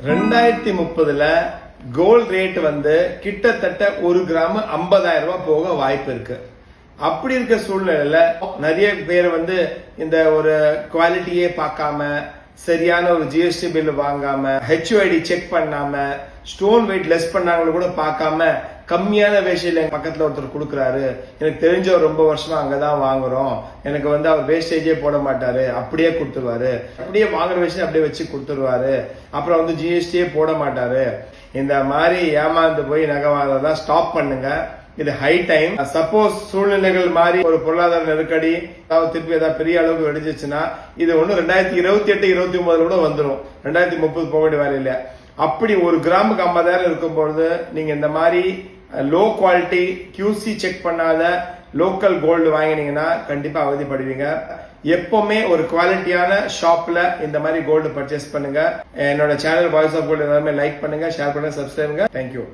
2030 gold rate வந்து கிட்டத்தட்ட 1 gram 50,000 ரூபாய் போக வாய்ப்பு இருக்கு. அப்படி இருக்க சூழ்நிலையில நிறைய பேர் வந்து இந்த ஒரு குவாலிட்டியே பார்க்காம, சரியான ஒரு ஜிஎஸ்டி பில் வாங்காம, ஹெச்ஓஐடி செக் பண்ணாம, ஸ்டோன் வெயிட் லெஸ் பண்ணாங்களோ கூட பார்க்காம கம்மியான வேஸ்டேஜ் எங்க பக்கத்துல ஒருத்தர் கொடுக்குறாரு, எனக்கு தெரிஞ்சவர் ரொம்ப வருஷமா அங்கதான் வாங்குறோம், எனக்கு வந்து அவர் வேஸ்டேஜே போட மாட்டாரு, அப்படியே கொடுத்துருவாரு, அப்படியே வாங்குற வேஸ்டேஜ் அப்படியே வச்சு கொடுத்துருவாரு, அப்புறம் வந்து ஜிஎஸ்டியே போட மாட்டாரு, இந்த மாதிரி ஏமாந்து போய் நகை வாங்குறதெல்லாம் ஸ்டாப் பண்ணுங்க. இது ஹை டைம். சப்போஸ் சூழ்நிலைகள் மாறி ஒரு பொருளாதார நெருக்கடி திருப்பி ஏதாவது பெரிய அளவுக்கு வெடிச்சிச்சுன்னா இது ஒண்ணு 2028 29 கூட வந்துடும். 2030 போக வேண்டிய வேலை இல்ல. அப்படி 1 கிராமுக்கு 50,000 இருக்கும்பொழுது நீங்க இந்த மாதிரி லோ குவாலிட்டி QC செக் பண்ணாத லோக்கல் கோல்டு வாங்கினீங்கன்னா கண்டிப்பா அவதிப்படுவீங்க. எப்பவுமே ஒரு குவாலிட்டியான ஷாப்ல இந்த மாதிரி கோல்டு பர்ச்சேஸ் பண்ணுங்க. என்னோட சேனல் வாய்ஸ் ஆஃப் கோல்டு எல்லாமே லைக் பண்ணுங்க, ஷேர் பண்ணுங்க, சப்ஸ்கிரைப் பண்ணுங்க. தேங்க்யூ.